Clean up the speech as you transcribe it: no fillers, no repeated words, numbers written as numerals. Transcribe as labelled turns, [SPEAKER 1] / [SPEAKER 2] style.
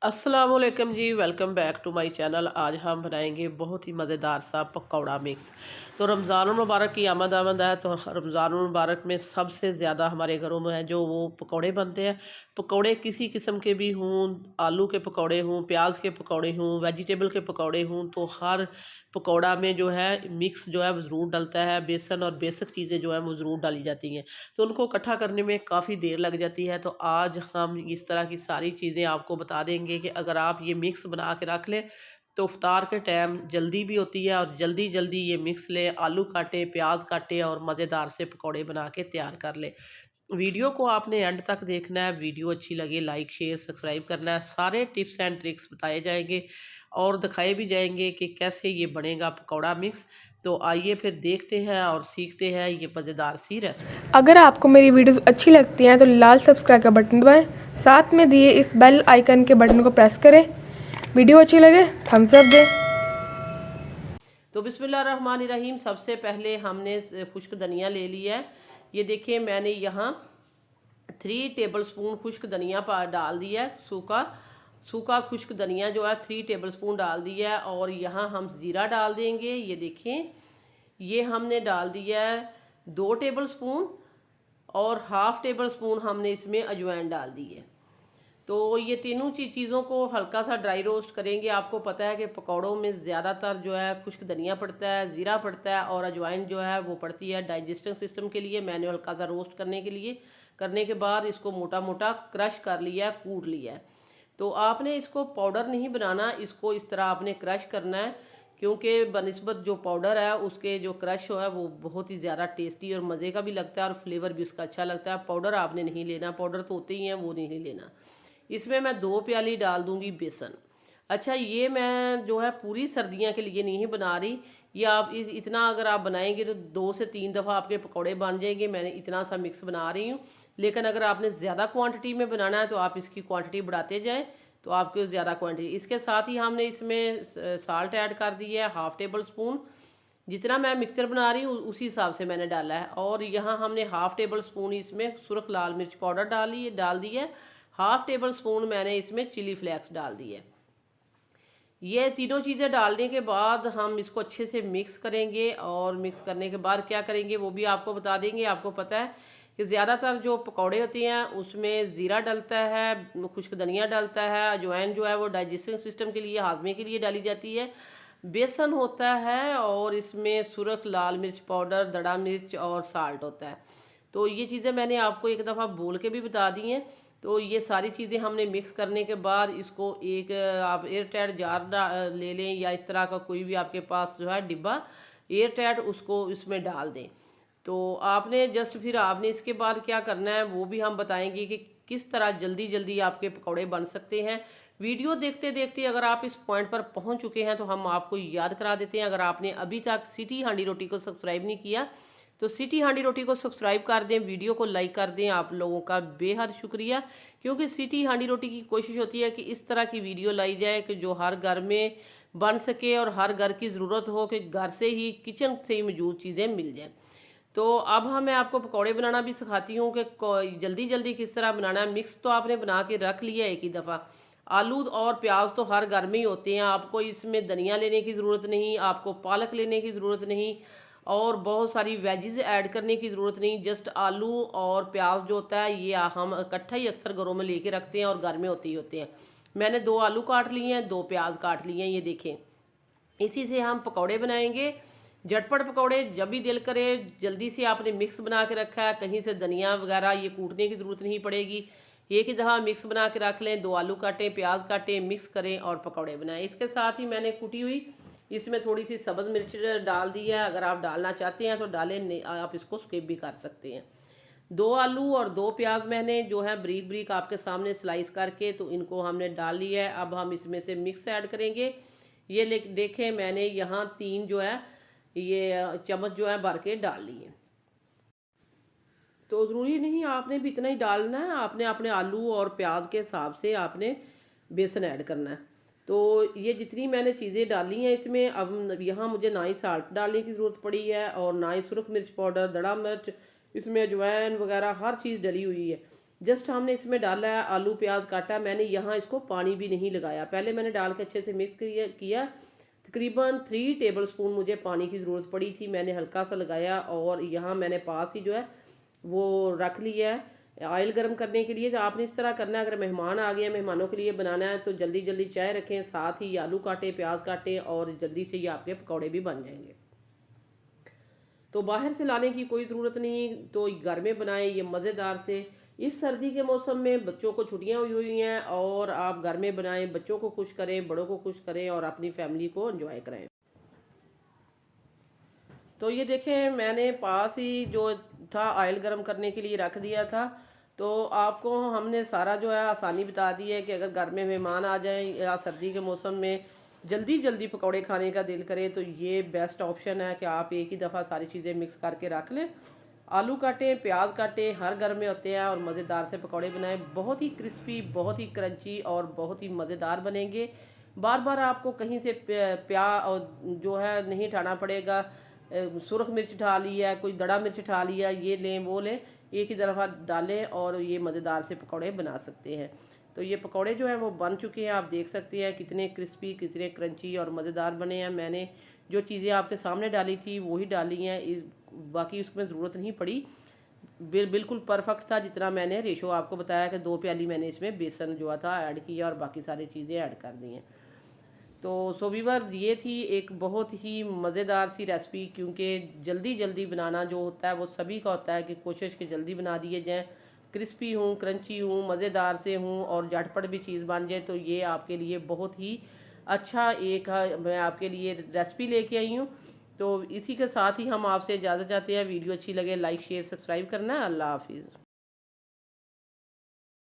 [SPEAKER 1] अस्सलामुअलैकुम जी, welcome back to my channel. आज हम बनाएंगे बहुत ही मज़ेदार सा पकौड़ा मिक्स। तो रमज़ान मुबारक की आमद है। तो रमज़ान मुबारक में सबसे ज़्यादा हमारे घरों में है जो वो पकौड़े बनते हैं। पकौड़े किसी किस्म के भी हों, आलू के पकौड़े हों, प्याज के पकौड़े हों, वेजिटेबल के पकौड़े हों, तो हर पकौड़ा में जो है मिक्स जो है वो ज़रूर डलता है। बेसन और बेसिक चीज़ें जो है वो ज़रूर डाली जाती हैं, तो उनको इकट्ठा करने में काफ़ी देर लग जाती है। तो आज हम इस तरह की सारी चीज़ें आपको बता देंगे कि अगर आप ये मिक्स बना के रख लें तो इफ्तार के टाइम जल्दी भी होती है, और जल्दी जल्दी ये मिक्स ले, आलू काटे, प्याज काटे और मज़ेदार से पकौड़े बना के तैयार कर ले। वीडियो को आपने एंड तक देखना है। वीडियो अच्छी लगे लाइक शेयर सब्सक्राइब करना है। सारे टिप्स एंड ट्रिक्स बताए जाएंगे और दिखाए भी जाएंगे कि कैसे ये बनेगा पकौड़ा मिक्स। तो आइए फिर देखते हैं और सीखते हैं ये मज़ेदार सी रेसिपी।
[SPEAKER 2] अगर आपको मेरी वीडियोस अच्छी लगती हैं तो लाल सब्सक्राइब का बटन दबाएं, साथ में दिए इस बेल आइकन के बटन को प्रेस करें। वीडियो अच्छी लगे थम्स अप दें।
[SPEAKER 1] तो बिस्मिल्लाहिर्रहमानिर्रहीम। सबसे पहले हमने खुश्क धनिया ले लिया है। ये देखिए मैंने यहाँ 3 टेबल स्पून खुश्क धनिया डाल दिया है। सूखा सूखा खुश्क धनिया जो है 3 टेबल स्पून डाल दिया है। और यहाँ हम ज़ीरा डाल देंगे। ये देखें, ये हमने डाल दिया है 2 टेबल स्पून, और हाफ़ टेबल स्पून हमने इसमें अजवाइन डाल दी है। तो ये तीनों चीज़ों को हल्का सा ड्राई रोस्ट करेंगे। आपको पता है कि पकौड़ों में ज़्यादातर जो है खुश्क धनिया पड़ता है, ज़ीरा पड़ता है, और अजवाइन जो है वो पड़ती है डाइजेस्टिव सिस्टम के लिए। मैंने हल्का सा रोस्ट करने के बाद इसको मोटा मोटा क्रश कर लिया है, कूट लिया है। तो आपने इसको पाउडर नहीं बनाना, इसको इस तरह आपने क्रश करना है, क्योंकि बनिस्बत जो पाउडर है उसके जो क्रश है वो बहुत ही ज़्यादा टेस्टी और मज़े का भी लगता है और फ्लेवर भी उसका अच्छा लगता है। पाउडर आपने नहीं लेना, पाउडर तो होते ही हैं, वो नहीं लेना। इसमें मैं 2 प्याली डाल दूंगी बेसन। अच्छा, ये मैं जो है पूरी सर्दियाँ के लिए नहीं बना रही। ये आप इतना अगर आप बनाएंगे तो 2 से 3 दफ़ा आपके पकौड़े बन जाएंगे। मैंने इतना सा मिक्स बना रही हूँ, लेकिन अगर आपने ज़्यादा क्वांटिटी में बनाना है तो आप इसकी क्वांटिटी बढ़ाते जाएँ, तो आपको ज़्यादा क्वांटिटी। इसके साथ ही हमने इसमें साल्ट ऐड कर दिया है, हाफ़ टेबल स्पून। जितना मैं मिक्सचर बना रही हूँ उसी हिसाब से मैंने डाला है। और यहाँ हमने हाफ़ टेबल स्पून इसमें सुरख लाल मिर्च पाउडर डाल दी है। हाफ़ टेबल स्पून मैंने इसमें चिली फ्लेक्स डाल दी है। ये तीनों चीज़ें डालने के बाद हम इसको अच्छे से मिक्स करेंगे, और मिक्स करने के बाद क्या करेंगे वो भी आपको बता देंगे। आपको पता है कि ज़्यादातर जो पकौड़े होते हैं उसमें ज़ीरा डलता है, खुश्क धनिया डलता है, अजवाइन जो है वो डाइजेस्टिव सिस्टम के लिए, हाजमे के लिए डाली जाती है, बेसन होता है, और इसमें सुरख लाल मिर्च पाउडर, दड़ा मिर्च और साल्ट होता है। तो ये चीज़ें मैंने आपको एक दफ़ा बोल के भी बता दी हैं। तो ये सारी चीज़ें हमने मिक्स करने के बाद इसको एक आप एयर टाइट जार ले लें, या इस तरह का कोई भी आपके पास जो है डिब्बा एयर टाइट, उसको इसमें डाल दें। तो आपने जस्ट फिर आपने इसके बाद क्या करना है वो भी हम बताएंगे कि किस तरह जल्दी जल्दी आपके पकौड़े बन सकते हैं। वीडियो देखते देखते अगर आप इस पॉइंट पर पहुंच चुके हैं तो हम आपको याद करा देते हैं। अगर आपने अभी तक सिटी हांडी रोटी को सब्सक्राइब नहीं किया तो सिटी हांडी रोटी को सब्सक्राइब कर दें, वीडियो को लाइक कर दें। आप लोगों का बेहद शुक्रिया, क्योंकि सिटी हांडी रोटी की कोशिश होती है कि इस तरह की वीडियो लाई जाए कि जो हर घर में बन सके और हर घर की ज़रूरत हो, कि घर से ही, किचन से ही मौजूद चीज़ें मिल जाएँ। तो अब मैं आपको पकौड़े बनाना भी सिखाती हूँ कि जल्दी जल्दी किस तरह बनाना है। मिक्स तो आपने बना के रख लिया एक ही दफ़ा। आलू और प्याज तो हर घर में ही होते हैं, आपको इसमें धनिया लेने की ज़रूरत नहीं, आपको पालक लेने की ज़रूरत नहीं, और बहुत सारी वेजिस ऐड करने की ज़रूरत नहीं। जस्ट आलू और प्याज जो होता है ये हम इकट्ठा ही अक्सर घरों में लेके रखते हैं और घर में होते हैं। मैंने 2 आलू काट लिए हैं, 2 प्याज काट लिए हैं, ये देखें। इसी से हम पकौड़े बनाएंगे, झटपट पकौड़े। जब भी दिल करे जल्दी से आपने मिक्स बना के रखा है, कहीं से धनिया वगैरह ये कूटने की ज़रूरत नहीं पड़ेगी। एक ही दफ़ा मिक्स बना के रख लें, 2 आलू काटें, प्याज काटें, मिक्स करें और पकौड़े बनाएं। इसके साथ ही मैंने कुटी हुई इसमें थोड़ी सी सब्ज़ मिर्च डाल दी है। अगर आप डालना चाहते हैं तो डालें, नहीं आप इसको स्किप भी कर सकते हैं। 2 आलू और 2 प्याज मैंने जो है ब्रीक ब्रीक आपके सामने स्लाइस करके तो इनको हमने डाल लिया है। अब हम इसमें से मिक्स ऐड करेंगे। ये देखें मैंने यहाँ 3 जो है ये चम्मच जो है भर के डाल लिए। तो ज़रूरी नहीं आपने भी इतना ही डालना है, आपने अपने आलू और प्याज के हिसाब से आपने बेसन ऐड करना है। तो ये जितनी मैंने चीज़ें डाली हैं इसमें, अब यहाँ मुझे ना ही साल्ट डालने की ज़रूरत पड़ी है और ना ही सुरख मिर्च पाउडर, दड़ा मिर्च, इसमें अजवाइन वगैरह हर चीज़ डली हुई है। जस्ट हमने इसमें डाला है आलू प्याज काटा। मैंने यहाँ इसको पानी भी नहीं लगाया, पहले मैंने डाल के अच्छे से मिक्स किया। तकरीबन 3 टेबल स्पून मुझे पानी की ज़रूरत पड़ी थी, मैंने हल्का सा लगाया और यहाँ मैंने पास ही जो है वो रख लिया है ऑयल गर्म करने के लिए। तो आपने इस तरह करना है, अगर मेहमान आ गए, मेहमानों के लिए बनाना है तो जल्दी जल्दी चाय रखें, साथ ही आलू काटे, प्याज काटें और जल्दी से ये आपके पकौड़े भी बन जाएंगे। तो बाहर से लाने की कोई ज़रूरत नहीं, तो घर में बनाएं ये मज़ेदार से। इस सर्दी के मौसम में बच्चों को छुट्टियां हुई हैं और आप घर में बनाएं, बच्चों को खुश करें, बड़ों को खुश करें और अपनी फैमिली को एंजॉय कराएं। तो ये देखें मैंने पास ही जो था ऑयल गर्म करने के लिए रख दिया था। तो आपको हमने सारा जो है आसानी बता दी है कि अगर घर में मेहमान आ जाएं या सर्दी के मौसम में जल्दी जल्दी पकौड़े खाने का दिल करे तो ये बेस्ट ऑप्शन है कि आप एक ही दफ़ा सारी चीज़ें मिक्स करके रख लें। आलू काटें, प्याज काटें, हर घर में होते हैं और मज़ेदार से पकौड़े बनाएं। बहुत ही क्रिस्पी, बहुत ही क्रंची और बहुत ही मज़ेदार बनेंगे। बार बार आपको कहीं से और जो है नहीं उठाना पड़ेगा। सुरख मिर्च उठा लिया, कोई दड़ा मिर्च उठा लिया, ये लें वो लें, एक ही दफ़ा डालें और ये मज़ेदार से पकौड़े बना सकते हैं। तो ये पकौड़े जो हैं वो बन चुके हैं, आप देख सकते हैं कितने क्रिस्पी, कितने क्रंची और मज़ेदार बने हैं। मैंने जो चीज़ें आपके सामने डाली थी वही डाली हैं, बाकी उसमें ज़रूरत नहीं पड़ी। बिल्कुल परफेक्ट था जितना मैंने रेशो आपको बताया कि 2 प्याली मैंने इसमें बेसन जो था ऐड किया और बाकी सारी चीज़ें ऐड कर दी हैं। तो सो व्यूअर्स, ये थी एक बहुत ही मज़ेदार सी रेसिपी, क्योंकि जल्दी जल्दी बनाना जो होता है वो सभी का होता है कि कोशिश कि जल्दी बना दिए जाएँ, क्रिस्पी हूँ, क्रंची हूँ, मज़ेदार से हूँ और झटपट भी चीज़ बन जाए। तो ये आपके लिए बहुत ही अच्छा एक मैं आपके लिए रेसिपी लेके आई हूँ। तो इसी के साथ ही हम आपसे इजाज़त चाहते हैं। वीडियो अच्छी लगे लाइक शेयर सब्सक्राइब करना है। अल्लाह हाफिज़।